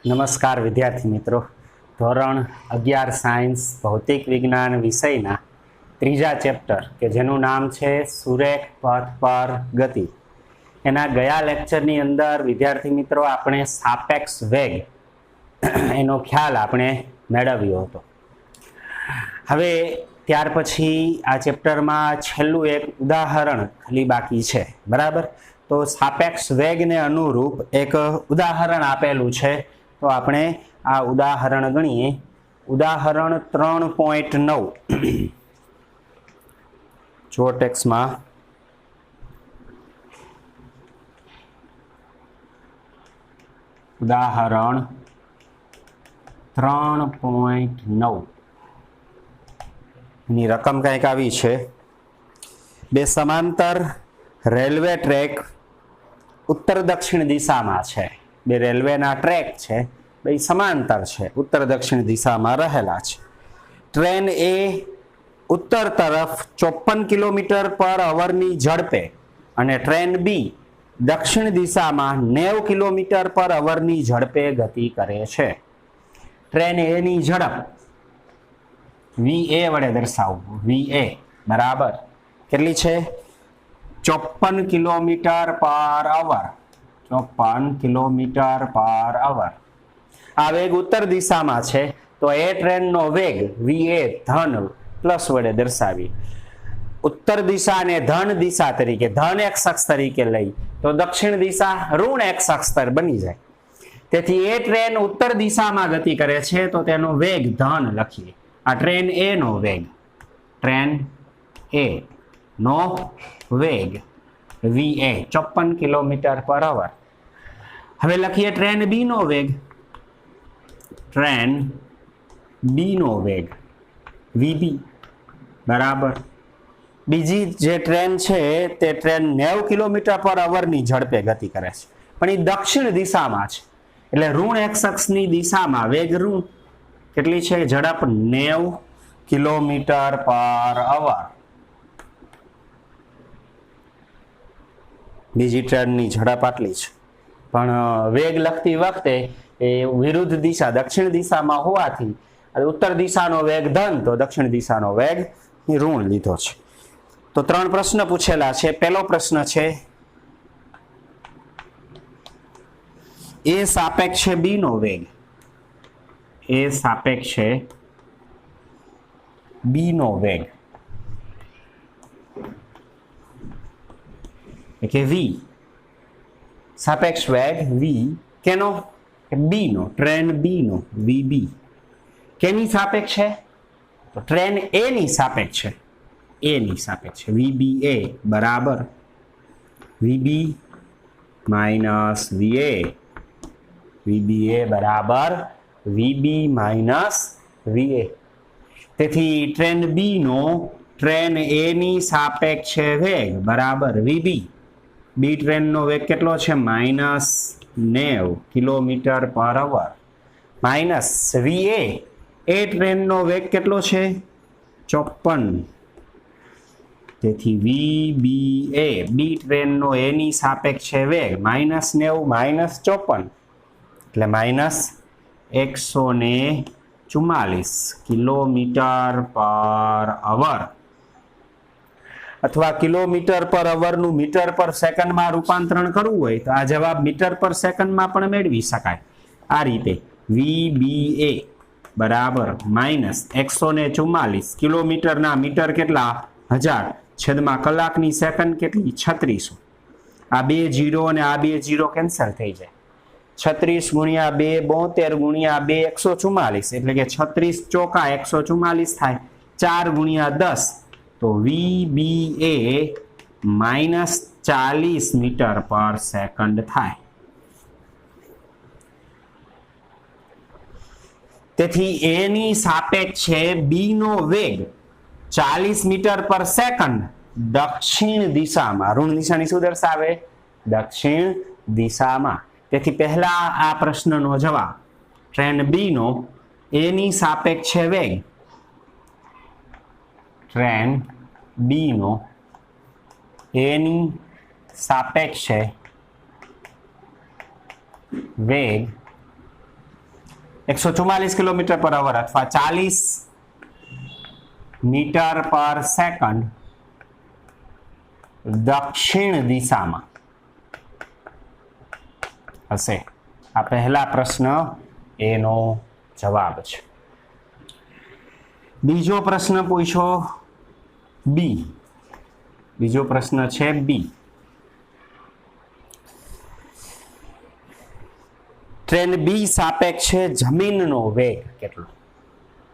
નમસ્કાર વિદ્યાર્થી મિત્રો. ધોરણ 11 સાયન્સ ભૌતિક વિજ્ઞાન વિષયના ત્રીજા ચેપ્ટર કે જેનું નામ છે સુરેખ પથ પર ગતિ, એના ગયા લેક્ચરની અંદર વિદ્યાર્થી મિત્રો આપણે સાપેક્ષ વેગ એનો ખ્યાલ આપણે મેળવ્યો હતો. હવે ત્યાર પછી આ ચેપ્ટરમાં છેલ્લું એક ઉદાહરણ ખાલી બાકી છે, બરાબર? તો સાપેક્ષ વેગને અનુરૂપ એક ઉદાહરણ આપેલું છે, તો આપણે આ ઉદાહરણ ગણીએ. ઉદાહરણ 3.9 જો ટેક્સ્ટમાં ઉદાહરણ 3.9 ની રકમ કંઈક આવી છે. બે સમાંતર રેલવે ટ્રેક ઉત્તર દક્ષિણ દિશામાં છે. બે રેલવેના ટ્રેક છે, બે સમાંતર છે, ઉત્તર દક્ષિણ દિશામાં રહેલા છે. ટ્રેન એ ઉત્તર તરફ 54 કિલોમીટર પર અવરની ઝડપે અને ટ્રેન બી દક્ષિણ દિશામાં 90 કિલોમીટર પર અવરની ઝડપે ગતિ કરે છે. ટ્રેન એ ની ઝડપ VA વડે દર્શાવવું. VA બરાબર કેટલી છે? 54 કિલોમીટર પર અવર. 54 કિલોમીટર પર અવર. આ વેગ ઉત્તર દિશામાં છે, તો એ ટ્રેનનો વેગ VA ધન પ્લસ વડે દર્શાવી. ઉત્તર દિશાને ધન દિશા તરીકે, ધન એક્સ અક્ષ તરીકે લઈ તો દક્ષિણ દિશા ઋણ એક્સ અક્ષ બની જાય. તેથી એ ટ્રેન ઉત્તર દિશામાં ગતિ કરે છે, તો તેનો વેગ ધન લખીએ. આ ટ્રેન એ નો વેગ, ટ્રેન એ નો વેગ VA 54 કિલોમીટર પર અવર. હવે લખીએ ટ્રેન બી નો વેગ. ટ્રેન બી નો વેગ VB બરાબર. બીજી જે ટ્રેન છે તે ટ્રેન 90 કિલોમીટર પર અવરની ઝડપે ગતિ કરે છે, પણ એ દક્ષિણ દિશામાં છે, એટલે ઋણ એક્સ અક્ષની દિશામાં વેગ ઋણ કેટલી છે? ઝડપ 90 કિલોમીટર પર અવર. બીજી ટ્રેનની ઝડપ આટલી છે, પણ વેગ લખતી વખતે એ વિરુદ્ધ દિશા દક્ષિણ દિશામાં હોવાથી ઉત્તર દિશાનો વેગ ધન, તો દક્ષિણ દિશાનો વેગ ઋણ લીધો છે. તો 3 પ્રશ્ન પૂછેલા છે. પહેલો પ્રશ્ન છે, એ સાપેક્ષ છે બી નો વેગ. એ સાપેક્ષ છે બી નો વેગ કે V. સાપેક્ષ વેગ V કેનો? બી નો, ટ્રેન બી નો VB. કેની સાપેક્ષ છે? તો ટ્રેન એ ની સાપેક્ષ છે. એ ની સાપેક્ષ છે. VBA બરાબર VB માઇનસ VA. VBA બરાબર VB માઇનસ VA. તેથી ટ્રેન બી નો ટ્રેન એ ની સાપેક્ષ છે વેગ બરાબર VB. બી ટ્રેનનો વેગ કેટલો છે? માઇનસ 90 કિલોમીટર પર અવર. માઇનસ VA એ ટ્રેનનો વેગ કેટલો છે? 54. તેથી VBA બી ટ્રેનનો એની સાપેક્ષ છે વેગ માઇનસ 90 માઇનસ 54 એટલે માઇનસ 144 કિલોમીટર પર અવર. અથવા કિલોમીટર પર અવરનું મીટર પર સેકન્ડમાં રૂપાંતરણ કરવું હોય તો આ જવાબ મીટર પર સેકન્ડમાં પણ મેળવી શકાય. આ રીતે VBA બરાબર માઇનસ 144 કિલોમીટરના મીટર કેટલા? 1000 છેદમાં કલાકની સેકન્ડ કેટલી? 3600. આ બે જીરો અને આ બે જીરો કેન્સલ થઈ જાય. 36 ગુણ્યા 2 72 ગુણ્યા 2 144, એટલે કે 36 ચોકા 144 થાય. 4 ગુણ્યા 10 તો VBA માઇનસ 40 મીટર પર સેકન્ડ થાય. તેથી એની સાપેક્ષ છે બી નો વેગ 40 મીટર પર સેકન્ડ દક્ષિણ દિશામાં. ઋણ નિશાની શું દર્શાવે? દક્ષિણ દિશામાં. તેથી પહેલા આ પ્રશ્નનો જવાબ ટ્રેન બી નો એની સાપેક્ષ છે વેગ. ટ્રેન બી નો એની સાપેક્ષ છે વેગ 144 કિલોમીટર પર અવર અથવા 40 મીટર પર સેકન્ડ દક્ષિણ દિશામાં હશે. આ પહેલા પ્રશ્ન એનો જવાબ છે. બીજો પ્રશ્ન પૂછો બી. બીજો પ્રશ્ન છે બી. ટ્રેન બી સાપેક્ષ છે જમીનનો વેગ કેટલો?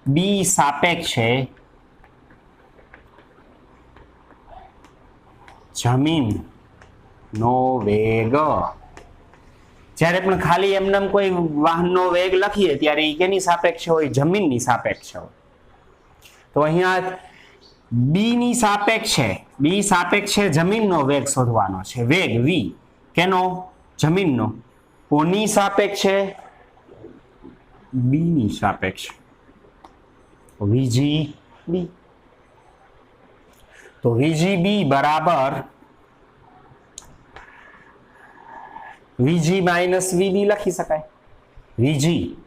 બી સાપેક્ષ છે જમીનનો વેગ. જ્યારે પણ ખાલી એમને કોઈ વાહનનો વેગ લખીએ ત્યારે એ કેની સાપેક્ષ હોય? જમીનની સાપેક્ષ હોય. તો અહીંયા બી ની સાપેક્ષ છે, બી સાપેક્ષ છે જમીનનો વેગ શોધવાનો છે. વેગ વી કેનો? જમીનનો. કોની સાપેક્ષ છે? બી ની સાપેક્ષ. વીજી બી. તો વીજી બી બરાબર વીજી માઇનસ વીબી લખી શકાય. વીજી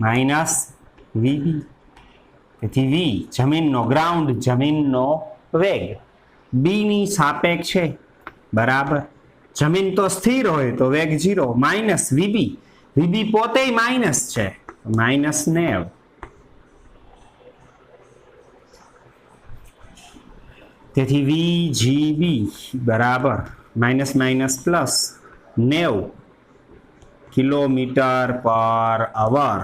માઇનસ વીબી. તેથી વી જમીનનો, ગ્રાઉન્ડ જમીનનો વેગ બી ની સાપેક્ષ છે બરાબર. જમીન તો સ્થિર હોય તો વેગ 0 માઇનસ વીબી. વીબી પોતે માઇનસ છે, -9. તેથી વીજીબી બરાબર માઇનસ માઇનસ પ્લસ 90 કિલોમીટર પર અવર.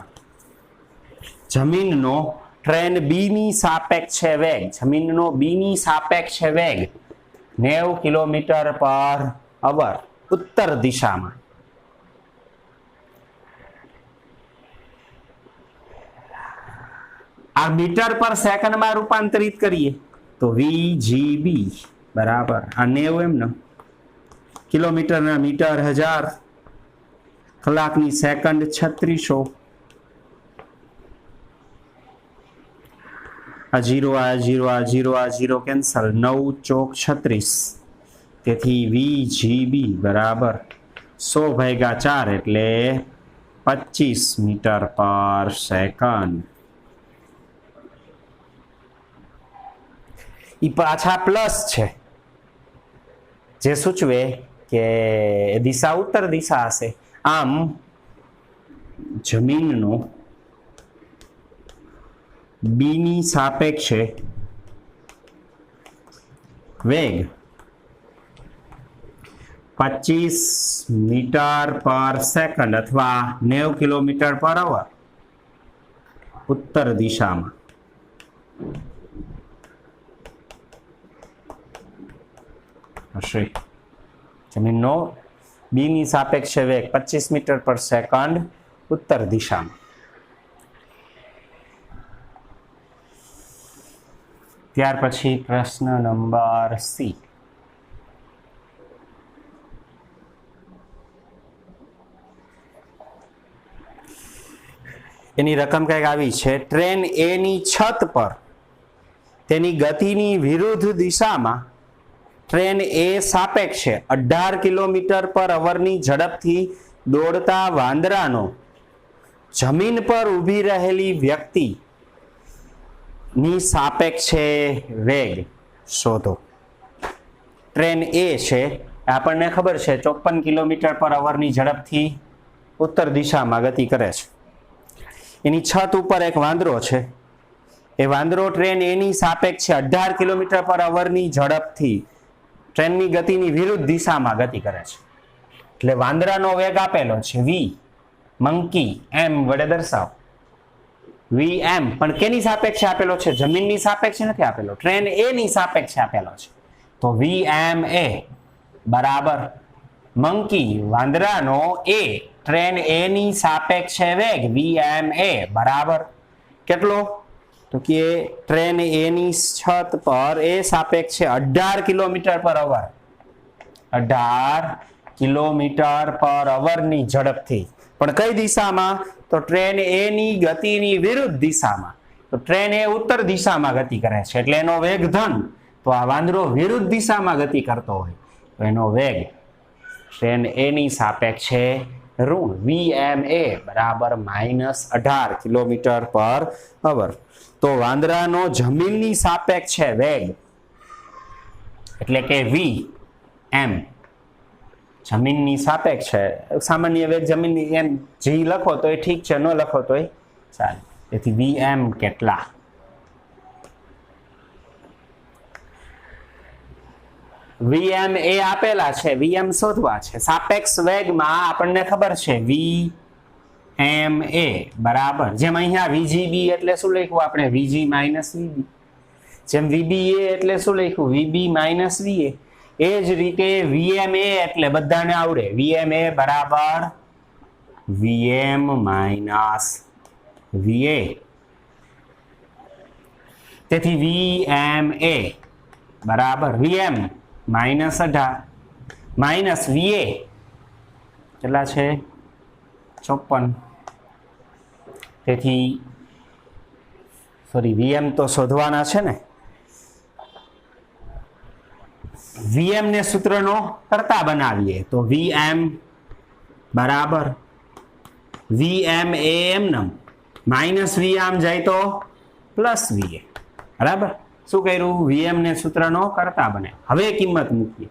જમીનનો ટ્રેન બી ની સાપેક્ષ છે વેગ, જમીનનો બી ની સાપેક્ષ છે વેગ 90 કિલોમીટર પર અવર ઉત્તર દિશામાં. આ મીટર પર સેકન્ડમાં રૂપાંતરિત કરીએ તો વીજીબી બરાબર આ 90 એમને કિલોમીટરના મીટર 1000, કલાકની સેકન્ડ 3600. આ 0 આ 0 આ 0 આ 0 કેન્સલ. 9 ચોક 36. તેથી વીજીબી બરાબર 100 ભાગ્યા 4 એટલે 25 મીટર પર સેકન્ડ. ઈ પાછા પ્લસ છે, જે સૂચવે કે દિશા ઉત્તર દિશા હશે. આમ જમીનનો બી ની સાપેક્ષે વેગ 25 મીટર પર સેકન્ડ અથવા 90 કિલોમીટર પર અવર ઉત્તર દિશામાં હશે. જમીનનો બી ની સાપેક્ષે વેગ 25 મીટર પર સેકન્ડ ઉત્તર દિશામાં. ત્યાર પછી પ્રશ્ન નંબર સી. એની રકમ કંઈક આવી છે. ટ્રેન એ ની છત પર તેની ગતિની વિરુદ્ધ દિશામાં ટ્રેન એ સાપેક્ષે 18 કિલોમીટર પર અવરની ઝડપથી દોડતા વાંદરાનો જમીન પર ઊભી રહેલી વ્યક્તિ ની સાપેક્ષે વેગ શોધો. ટ્રેન એ છે, આપણને ખબર છે 54 કિલોમીટર પર અવરની ઝડપથી ઉત્તર દિશામાં ગતિ કરે છે. એની છત ઉપર એક વાંદરો છે. એ વાંદરો ટ્રેન એની સાપેક્ષે 18 કિલોમીટર પર અવરની ઝડપથી ટ્રેનની ગતિની વિરુદ્ધ દિશામાં ગતિ કરે છે. એટલે વાંદરાનો વેગ આપેલો છે વી, મંકી એમ વડે દર્શાવો. વી એમ પણ કેની સાપેક્ષે આપેલો છે? જમીનની સાપેક્ષે નથી આપેલો, ટ્રેન એ ની સાપેક્ષે આપેલો છે. તો વી એમ એ બરાબર મંકી વાંદરાનો એ ટ્રેન એ ની સાપેક્ષે વેગ વી એમ એ બરાબર કેટલો? તો કે ટ્રેન એ ની છત પર એ સાપેક્ષે 18 કિલોમીટર પર અવર 18 કિલોમીટર પર અવરની ઝડપથી. પણ કઈ દિશામાં? તો ટ્રેન એ ની ગતિની વિરુદ્ધ દિશામાં. તો ટ્રેન એ ઉત્તર દિશામાં ગતિ કરે છે એટલે એનો વેગ ધન. તો આ વાંદરો વિરુદ્ધ દિશામાં ગતિ કરતો હોય તો એનો વેગ ટ્રેન એ ની સાપેક્ષે ઋણ VMA બરાબર -18 કિલોમીટર પર અવર. તો વાંદરાનો જમીનની સાપેક્ષ છે વેગ એટલે કે VM જમીનની સાપેક્ષ છે. સામાન્ય વેગ જમીનની એમ જી લખો તો ઠીક છે, ન લખો તો ચાલે. તેથી VM કેટલા? VM એ આપેલા છે, VM શોધવા છે. સાપેક્ષ વેગમાં આપણને ખબર છે VMA બરાબર, જેમ અહીંયા VGB એટલે શું લખ્યું આપણે? VG minus VB. જેમ VBA એટલે શું લખ્યું? VB minus VA. એ જ રીતે VMA એટલે બધાને આવડે. VMA બરાબર VM માઇનસ VA. તેથી VMA બરાબર VM -18 માઇનસ VA કેટલા છે? 54. તેથી સોરી VM તો શોધવાના છે ને. VM ને સૂત્રનો કરતા બનાવીએ તો VM બરાબર VM એ એમનેમ માઇનસ V આમ જાય તો પ્લસ VA બરાબર. શું કર્યું? VM ને સૂત્રનો કરતા બને. હવે કિંમત મૂકીએ.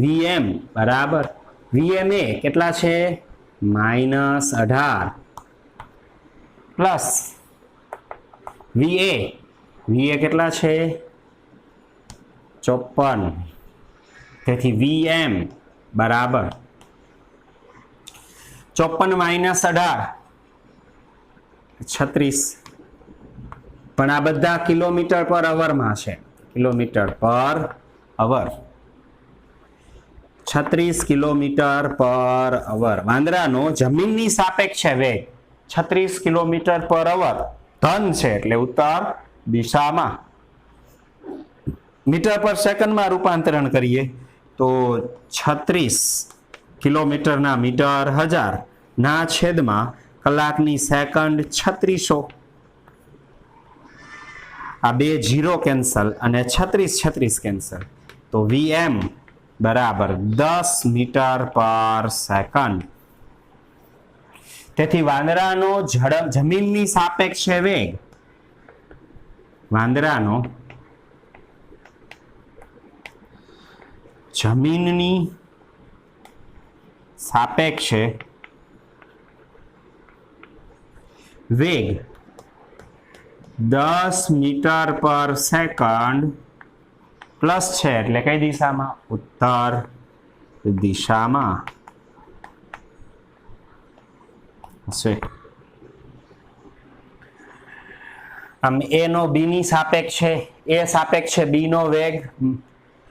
VM બરાબર VMA કેટલા છે? -18 પ્લસ VA કેટલા છે? 54. તેથી VM બરાબર 54 માઇનસ 18 36. પણ આ બધા કિલોમીટર પર અવરમાં છે. કિલોમીટર પર અવર 36 કિલોમીટર પર અવર. વાંદરાનો જમીનની સાપેક્ષ છે વેગ 36 કિલોમીટર પર અવર. ધન છે એટલે ઉત્તર દિશામાં. મીટર પર સેકન્ડમાં રૂપાંતરણ કરીએ તો 36 કિલોમીટરના મીટર 1000 ના છેદમાં કલાકની સેકન્ડ 3600. આ બે 0 કેન્સલ અને 36 કેન્સલ. તો VM બરાબર 10 મીટર પર સેકન્ડ. તેથી વાંદરાનો જમીનની સાપેક્ષ વેગ વાંદરાનો જમીનની સાપેક્ષે વેગ 10 મીટર પર સેકન્ડ પ્લસ છે એટલે કઈ દિશામાં? ઉત્તર દિશામાં હશે. આમ A નો B ની સાપેક્ષ છે. A સાપેક્ષ છે B નો વેગ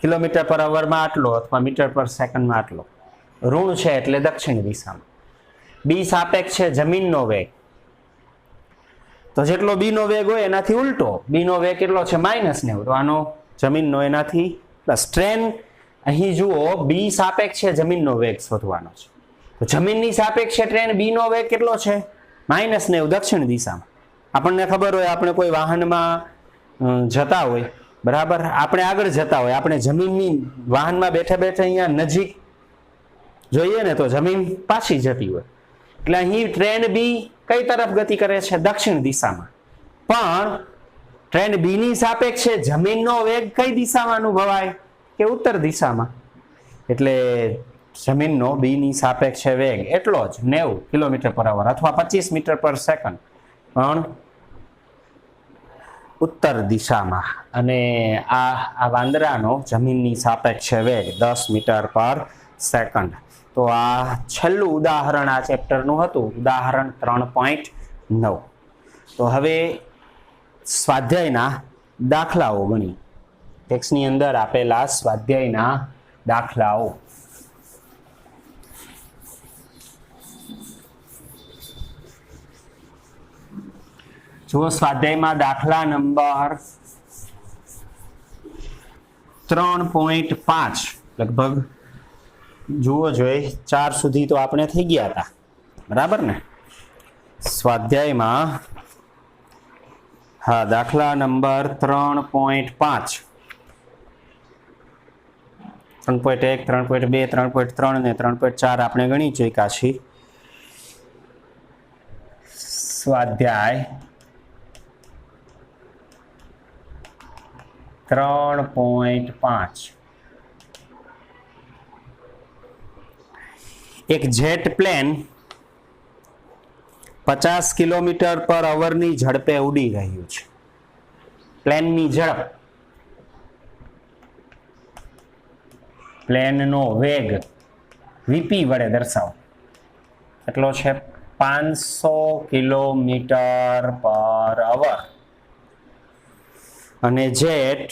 કિલોમીટર પર અવરમાં આટલો અથવા મીટર પર સેકન્ડમાં આટલો. ઋણ છે એટલે દક્ષિણ દિશામાં. B સાપેક્ષ છે જમીનનો વેગ. તો જેટલો B નો વેગ હોય એનાથી ઉલટો. B નો વેગ કેટલો છે? -90. તો આનો જમીનનો એનાથી પ્લસ. ટ્રેન અહીં જુઓ B સાપેક્ષ છે જમીનનો વેગ શોધવાનો છે. તો જમીનની સાપેક્ષે ટ્રેન B નો વેગ કેટલો છે? -90 દક્ષિણ દિશામાં. આપણને ખબર હોય આપણે કોઈ વાહનમાં જતા હોય બરાબર, આપણે આગળ જતા હોય, આપણે જમીનની વાહનમાં બેઠા બેઠા અહીંયા નજીક જોઈએ ને તો જમીન પાછી જતી હોય. એટલે અહીં ટ્રેન B કઈ તરફ ગતિ કરે છે? દક્ષિણ દિશામાં. પણ ટ્રેન B ની સાપેક્ષે જમીનનો વેગ કઈ દિશામાં અનુભવાય? કે ઉત્તર દિશામાં. એટલે જમીનનો B ની સાપેક્ષે વેગ એટલો જ 90 કિલોમીટર પર અવર અથવા 25 મીટર પર સેકન્ડ પણ ઉત્તર દિશામાં. અને આ વાંદરાનો જમીનની સાપેક્ષે વેગ 10 મીટર પર સેકન્ડ. તો આ છેલ્લું ઉદાહરણ આ ચેપ્ટરનું હતું, ઉદાહરણ 3.9. તો હવે સ્વાધ્યાયના દાખલાઓ ગણી. ટેક્સ્ટની અંદર આપેલા સ્વાધ્યાયના દાખલાઓ. જુઓ સ્વાધ્યાયમાં દાખલા નંબર 3.5 લગભગ જુઓ જોઈએ 4 સુધી તો આપણે થઈ ગયા હતા બરાબર ને. સ્વાધ્યાયમાં હા દાખલા નંબર 3.5 3.1 3.2 3.3 ને 3.4 આપણે ગણી ચૂક્યા છીએ. સ્વાધ્યાય 3.5 એક જેટ પ્લેન 50 કિલોમીટર પર અવરની ઝડપે ઉડી રહ્યું છે. પ્લેનની ઝડપ, પ્લેનનો વેગ વીપી વડે દર્શાવો. કેટલો છે? 500 કિલોમીટર પર અવર. અને જેટ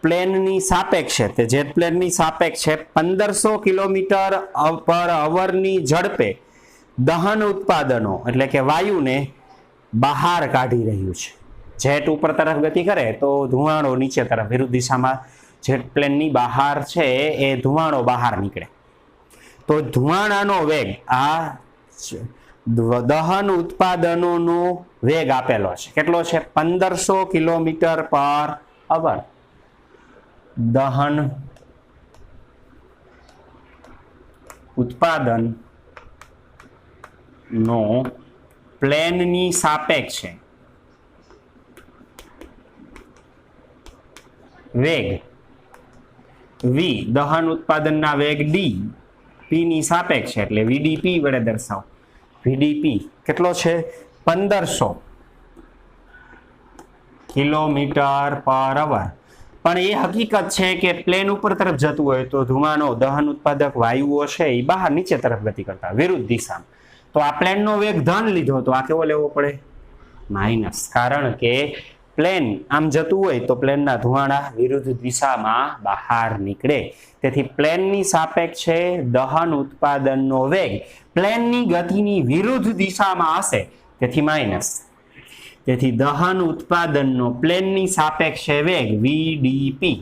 પ્લેનની સાપેક્ષે 1500 કિલોમીટર પર અવરની ઝડપે દહન ઉત્પાદનો એટલે કે વાયુને બહાર કાઢી રહ્યું છે. જેટ ઉપર તરફ ગતિ કરે તો ધુમાડો નીચે તરફ વિરુદ્ધ દિશામાં જેટ પ્લેનની બહાર છે એ ધુમાડો બહાર નીકળે. તો ધુમાડાનો વેગ, આ દહન ઉત્પાદનોનો વેગ આપેલો છે. કેટલો છે? 1500 કિલોમીટર પર અવર. દહન ઉત્પાદન નો પ્લેનની સાપેક્ષે વેગ વી, દહન ઉત્પાદનના વેગ ડી, પી ની સાપેક્ષે એટલે વીડીપી વડે દર્શાવો. વીડીપી કેટલો છે? 1500 કિલોમીટર પર અવર. પણ એ હકીકત છે કે પ્લેન ઉપર તરફ જતું હોય તો ધુમાડો, દહન ઉત્પાદક વાયુઓ છે એ બહાર નીચે તરફ ગતિ કરતા વિરુદ્ધ દિશામાં. તો આ પ્લેનનો વેગ ધન લીધો તો આ કેવો લેવો પડે? માઇનસ. કારણ કે પ્લેન આમ જતું હોય તો પ્લેનના ધુમાડા વિરુદ્ધ દિશામાં બહાર નીકળે. તેથી પ્લેનની સાપેક્ષે દહન ઉત્પાદનનો વેગ પ્લેનની ગતિની વિરુદ્ધ દિશામાં હશે, તેથી માઇનસ. તેથી દહન ઉત્પાદનનો પ્લેનની સાપેક્ષે વેગ વીડીપી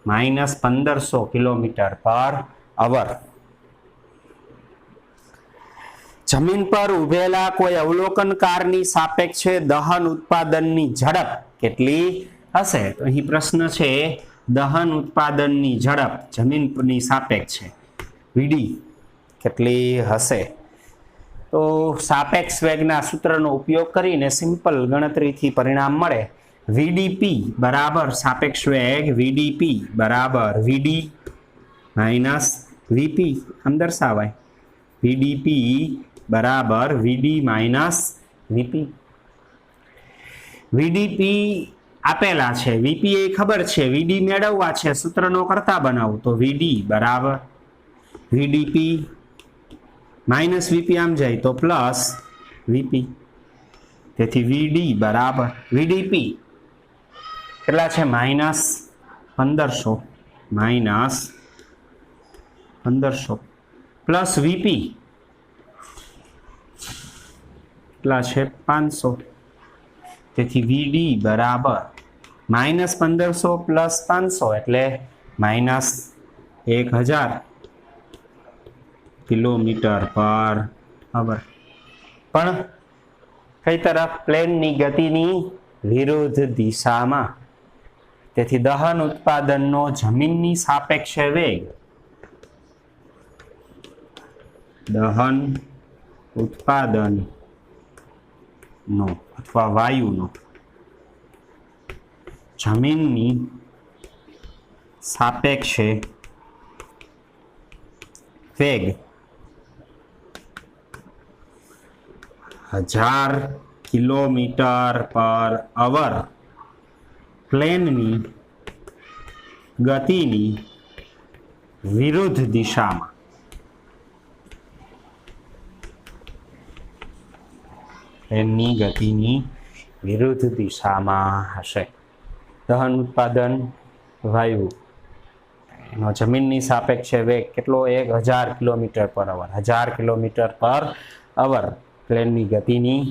માઇનસ 1500 કિલોમીટર પર અવર. જમીન પર ઉભેલા કોઈ અવલોકનકારની સાપેક્ષે દહન ઉત્પાદનની ઝડપ કેટલી હશે? તો અહીં પ્રશ્ન છે દહન ઉત્પાદનની ઝડપ જમીનની સાપેક્ષે વીડી કેટલી હશે? તો સાપેક્ષ વેગના સૂત્રનો ઉપયોગ કરીને સિમ્પલ ગણતરીથી પરિણામ મળે. વીડીપી બરાબર સાપેક્ષ વેગ વીડીપી બરાબર વીડી માઇનસ વીપી. આમ દર્શાવાય વીડીપી બરાબર વીડી માઇનસ વીપી. વીડીપી આપેલા છે, વીપી એ ખબર છે, વીડી મેળવવા છે, સૂત્રનો કરતા બનાવું તો વીડી બરાબર વીડીપી માઇનસ વીપી આમ જાય તો પ્લસ વીપી. તેથી વીડી બરાબર વીડીપી કેટલા છે? માઇનસ 1500 પ્લસ વીપી કેટલા છે? 500. તેથી વીડી બરાબર માઇનસ 1500 પ્લસ 500 એટલે માઇનસ 1000 કિલોમીટર પર અવર. પણ કઈ તરફ? પ્લેનની ગતિની વિરુદ્ધ દિશામાં. તેથી દહન ઉત્પાદનનો જમીનની સાપેક્ષે વેગ, દહન ઉત્પાદનનો અથવા વાયુનો જમીનની સાપેક્ષે વેગ 1000 કિલોમીટર પર અવર પ્લેનની ગતિની વિરુદ્ધ દિશામાં. પ્લેનની ગતિની વિરુદ્ધ દિશામાં હશે. દહન ઉત્પાદન વાયુ એનો જમીનની સાપેક્ષે વેગ કેટલો? 1000 કિલોમીટર પર અવર. 1000 કિલોમીટર પર અવર પ્લેનની ગતિની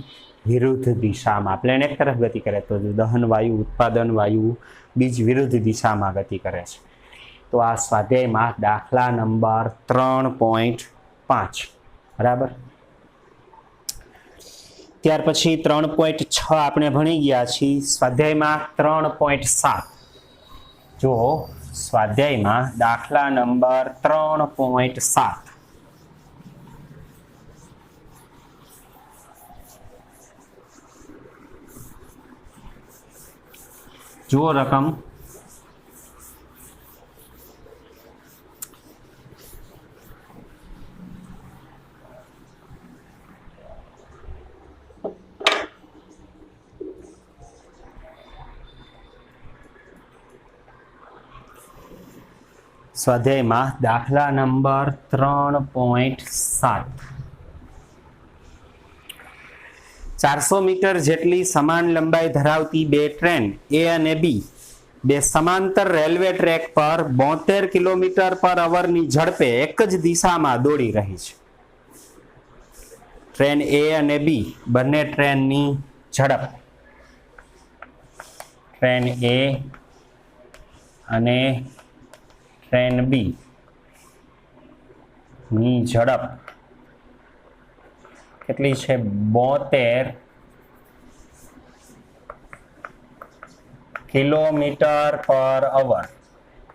વિરુદ્ધ દિશામાં. પ્લેન એક તરફ ગતિ કરે તો દહન વાયુ, ઉત્પાદન વાયુ બીજી વિરુદ્ધ દિશામાં ગતિ કરે છે. તો આ સ્વાધ્યાયમાં દાખલા નંબર 3.5 બરાબર. ત્યાર પછી 3.6 આપણે ભણી ગયા છીએ. સ્વાધ્યાયમાં 3.7 જો સ્વાધ્યાયમાં દાખલા નંબર 3.7 જુઓ રકમ, સ્વાધ્યાયમાં દાખલા નંબર 3.7 400 મીટર જેટલી સમાન લંબાઈ ધરાવતી બે ટ્રેન એ અને બી બે સમાંતર રેલવે ટ્રેક પર 72 કિલોમીટર પર અવરની ઝડપે એક જ દિશામાં દોડી રહી છે. ટ્રેન એ અને બી બંને ટ્રેનની ઝડપ, ટ્રેન એ અને ટ્રેન બી ની ઝડપ કેટલી છે? 72 કિલોમીટર પર અવર.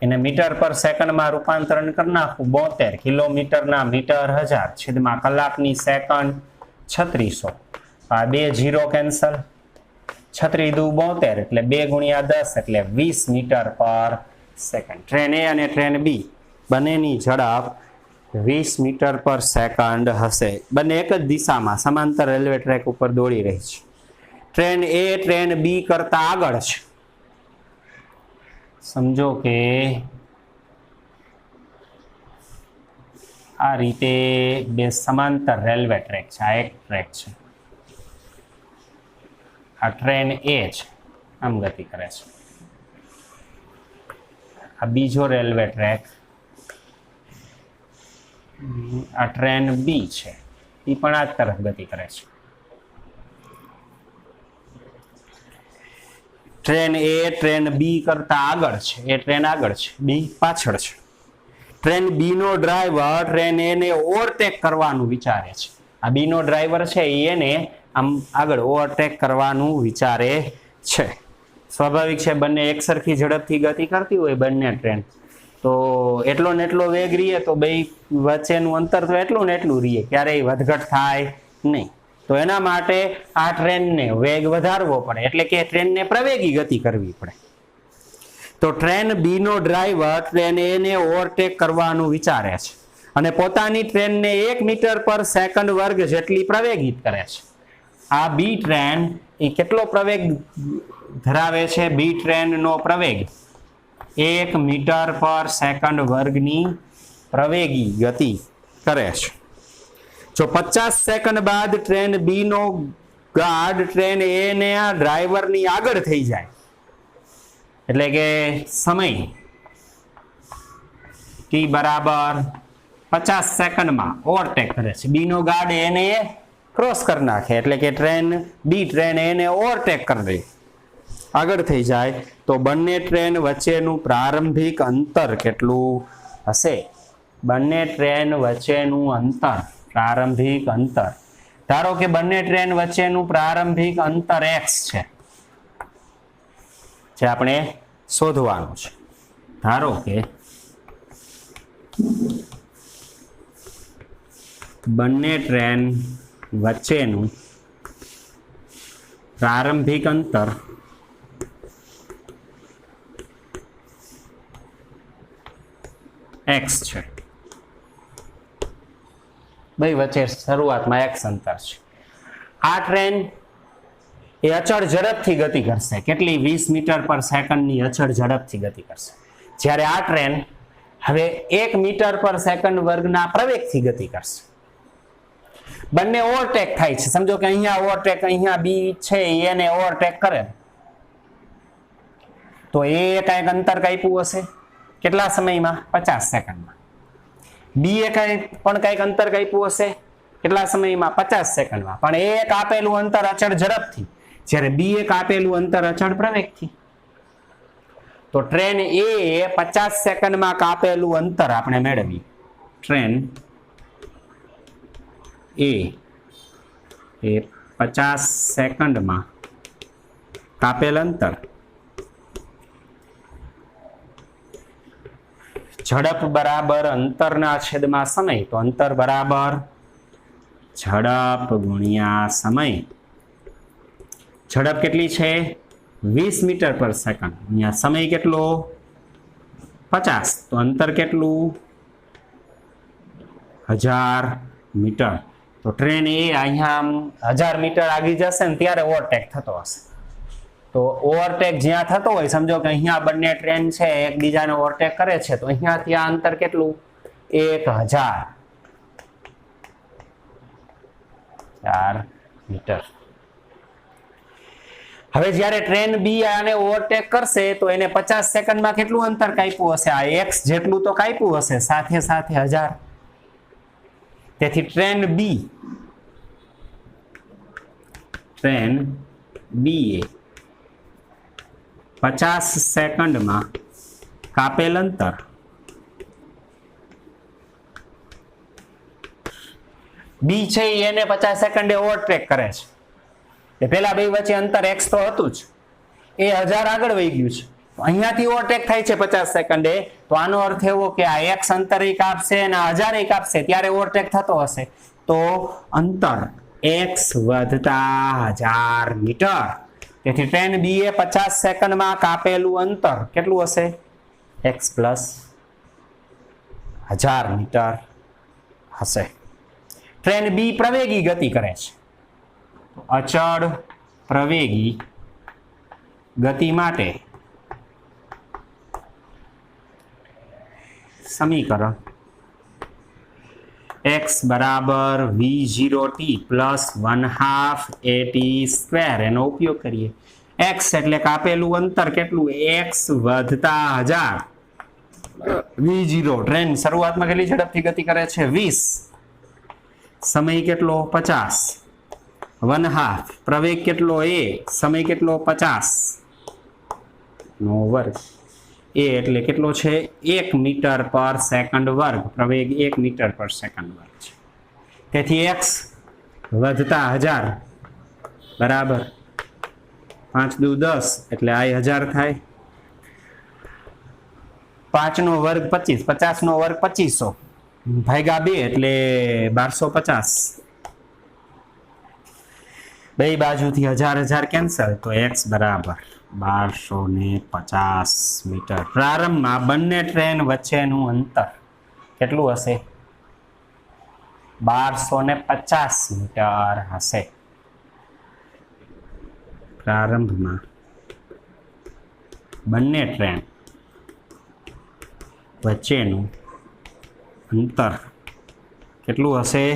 એને મીટર પર સેકન્ડમાં રૂપાંતરણ કરી નાખું. 72 કિલોમીટરના મીટર 1000 છેદમાં કલાકની સેકન્ડ 3600. આ બે જીરો કેન્સલ. 36 દુ 72 એટલે 2 ગુણ્યા 10 એટલે 20 મીટર પર સેકન્ડ. ટ્રેન એ અને ટ્રેન બી બંનેની ઝડપ 20 મીટર પર સેકન્ડ હશે. બંને એક જ દિશામાં સમાંતર રેલવે ટ્રેક ઉપર દોડી રહી છે. ટ્રેન એ ટ્રેન બી કરતા આગળ છે. સમજો કે આ રીતે બે સમાંતર રેલવે ટ્રેક છે. આ એક ટ્રેક છે, આ ટ્રેન એ છે, આમ ગતિ કરે છે. આ બીજો રેલવે ટ્રેક, આ ટ્રેન બી છે, એ પણ આ તરફ ગતિ કરે છે. ટ્રેન એ ટ્રેન બી કરતા આગળ છે. એ ટ્રેન આગળ છે, બી પાછળ છે. ટ્રેન બી નો ડ્રાઈવર ટ્રેન એ ને ઓવરટેક કરવાનું વિચારે છે. આ બી નો ડ્રાઈવર છે એને આમ આગળ ઓવરટેક કરવાનું વિચારે છે. સ્વાભાવિક છે, બંને એક સરખી ઝડપથી ગતિ કરતી હોય બંને ટ્રેન, તો એટલો ને એટલો વેગ રહીએ તો બે વચ્ચેનું અંતર તો એટલું ને એટલું રહીએ, ક્યારેય વધઘટ થાય નહીં. તો એના માટે આ ટ્રેનને વેગ વધારવો પડે, એટલે કે ટ્રેનને પ્રવેગી ગતિ કરવી પડે. તો ટ્રેન બી નો ડ્રાઈવર ટ્રેન એ ને ઓવરટેક કરવાનું વિચારે છે અને પોતાની ટ્રેનને 1 મીટર પર સેકન્ડ વર્ગ જેટલી પ્રવેગિત કરે છે. આ બી ટ્રેન એ કેટલો પ્રવેગ ધરાવે છે? બી ટ્રેનનો પ્રવેગ 1 મીટર પર સેકન્ડ વર્ગની પ્રવેગી ગતિ કરે છે. જો 50 સેકન્ડ બાદ ટ્રેન બી નો ગાર્ડ ટ્રેન એ ને આ ડ્રાઈવરની આગળ થઈ જાય, એટલે કે સમય t બરાબર 50 સેકન્ડમાં ઓવરટેક કરે છે. બી નો ગાર્ડ એને ક્રોસ કરી નાખે, એટલે કે ટ્રેન બી ટ્રેન એને ઓવરટેક કરી દે, આગળ થઈ જાય, તો બંને ટ્રેન વચ્ચેનું પ્રારંભિક અંતર કેટલું હશે? બંને ટ્રેન વચ્ચેનું અંતર, પ્રારંભિક અંતર, ધારો કે બંને ટ્રેન વચ્ચેનું પ્રારંભિક અંતર x છે, જે આપણે શોધવાનું છે. ધારો કે બંને ટ્રેન વચ્ચેનું પ્રારંભિક અંતર x છે. ભાઈ વચ્ચે શરૂઆતમાં x અંતર છે. આ ટ્રેન એ અચળ ઝડપથી ગતિ કરશે. કેટલી? 20 મીટર પર સેકન્ડની અચળ ઝડપથી ગતિ કરશે. જ્યારે આ ટ્રેન હવે 1 મીટર પર સેકન્ડ વર્ગના પ્રવેગથી ગતિ કરશે. બંને ઓવરટેક થાય છે. સમજો કે અહીંયા ઓવરટેક, અહીંયા બી છે એને ઓવરટેક કરે, તો એ કંઈક અંતર કાપ્યું હશે. કેટલા સમયમાં? 50 સેકન્ડમાં. બી એ પણ કંઈક અંતર કાપ્યું હશે. કેટલા સમયમાં? 50 સેકન્ડમાં. પણ એ એક આપેલું અંતર અચળ ઝડપથી, જ્યારે બી એક આપેલું અંતર અચળ પ્રવેગથી. તો ટ્રેન એ 50 સેકન્ડમાં કાપેલું અંતર આપણે મેળવીએ. ટ્રેન એ 50 સેકન્ડમાં કાપેલ અંતર, ઝડપ બરાબર અંતરના છેદમાં સમય, તો અંતર બરાબર ઝડપ ગુણ્યા સમય. ઝડપ કેટલી છે? 20 મીટર પર સેકન્ડ, અહીંયા સમય કેટલો 50, તો અંતર કેટલું 1000 મીટર. તો ટ્રેન એ અહીંયા 1000 મીટર આગળ જશે ને ત્યારે ઓવરટેક થતો હશે. તો ઓવરટેક જ્યાં થતો હોય, સમજો કે અહીંયા બંને ટ્રેન છે એકબીજાને ઓવરટેક કરે છે, તો અહીંયાથી આ અંતર કેટલું 1000 મીટર. હવે જ્યારે ટ્રેન બી આને ઓવરટેક કરશે તો એને 50 સેકન્ડમાં કેટલું અંતર કાપ્યું હશે? આ x જેટલું તો કાપ્યું હશે, સાથે સાથે 1000. તેથી ટ્રેન બી એ 50 સેકન્ડમાં કાપેલ અંતર બી છે એને 50 સેકન્ડે ઓવરટેક કરે છે. એ પેલા બે વચ્ચે અંતર x તો હતું જ, એ 1000 આગળ વહી ગયું છે, અહીંયાથી ઓવરટેક થાય છે 50 સેકન્ડે. તો આનો અર્થ એવો કે આ x અંતર કાપશે અને 1000 કાપશે ત્યારે ઓવરટેક થતો હશે. તો અંતર x વધતા 1000 મીટર. તેથી ટ્રેન બી એ 50 સેકન્ડમાં કાપેલું અંતર કેટલું હશે? x પ્લસ 1000 મીટર હશે. ટ્રેન બી પ્રવેગી ગતિ કરે છે. અચળ પ્રવેગી ગતિ માટે સમીકરણ x બરાબર v0t પ્લસ 1/2 at² એનો ઉપયોગ કરીએ. x એટલે કાપેલું અંતર કેટલું? x વધતા 1000. v0 ટ્રેન શરૂઆતમાં કેટલી ઝડપથી ગતિ કરે છે? 20. સમય કેટલો? 50. 1/2 પ્રવેગ કેટલો? a. સમય કેટલો? 50 નો વર્ગ. એ એટલે કેટલો છે? 1 મીટર પર સેકન્ડ વર્ગ. પ્રવેગ 1 મીટર પર સેકન્ડ વર્ગ છે. તેથી x વધતા 1000 બરાબર 5 દુ 10 એટલે આ 1000 થાય. 5 નો વર્ગ 25, 50 નો વર્ગ 2500 ભાગ્યા 2 એટલે 1250. બે બાજુથી 1000 કેન્સલ, તો x બરાબર 1250 મીટર. પ્રારંભમાં બંને ટ્રેન વચ્ચેનું અંતર કેટલું હશે? 1250 મીટર હશે. પ્રારંભમાં બંને ટ્રેન વચ્ચેનું અંતર કેટલું હશે?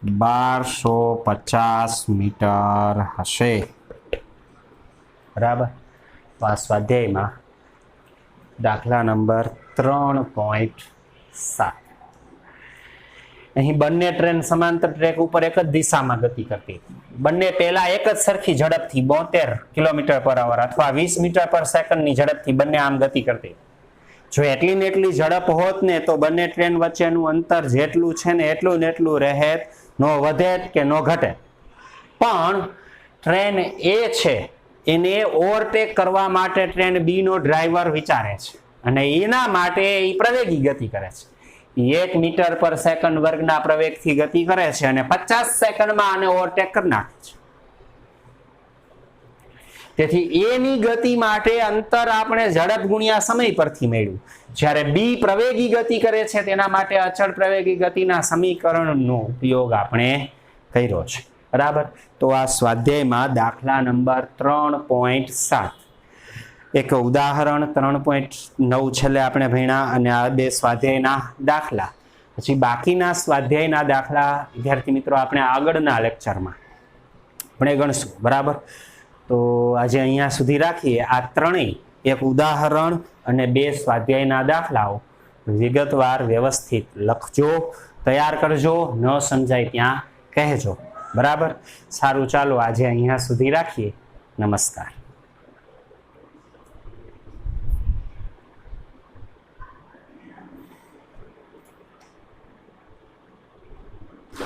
1250 મીટર હશે. બરાબર. તો આ સ્વાધ્યાયમાં દાખલા નંબર 3.7. અહીં બંને ટ્રેન સમાંતર ટ્રેક ઉપર એક જ દિશામાં ગતિ કરતી. બંને પહેલા એક જ સરખી ઝડપથી 72 કિલોમીટર/અવર અથવા 20 મીટર પર સેકન્ડની ઝડપથી બંને આમ ગતિ કરતી. જો એટલી ને એટલી ઝડપ હોત ને તો બંને ટ્રેન વચ્ચેનું અંતર જેટલું છે ને એટલું ને એટલું રહે, નો વધે કે નો ઘટે. પણ ટ્રેન એ છે એને ઓવરટેક કરવા માટે ટ્રેન બી નો ડ્રાઈવર વિચારે છે અને એના માટે એ પ્રવેગી ગતિ કરે છે. 1 મીટર પર સેકન્ડ વર્ગના પ્રવેગથી ગતિ કરે છે અને 50 સેકન્ડમાં આને ઓવરટેક કરી નાખે છે. તેથી એની ગતિ માટે અંતર આપણે ઝડપ ગુણ્યા સમય પરથી મેળવ્યું. જ્યારે બી પ્રવેગી ગતિ કરે છે તેના માટે અચળ પ્રવેગી ગતિના સમીકરણનો ઉપયોગ આપણે કર્યો છે. બરાબર. તો આ સ્વાધ્યાયમાં દાખલા નંબર 3.7 એક ઉદાહરણ 3.9 છેલ્લે આપણે ભણ્યા અને આ બે સ્વાધ્યાયના દાખલા. પછી બાકીના સ્વાધ્યાયના દાખલા વિદ્યાર્થી મિત્રો આપણે આગળના લેક્ચરમાં આપણે ગણશું. બરાબર. તો આજે અહીંયા સુધી રાખીએ. આ ત્રણેય એક ઉદાહરણ અને બે સ્વાધ્યાયના દાખલાઓ વિગતવાર વ્યવસ્થિત લખજો, તૈયાર કરજો, ન સમજાય ત્યાં કહેજો. બરાબર. સારું, ચાલો આજે અહીંયા સુધી રાખીએ. નમસ્કાર.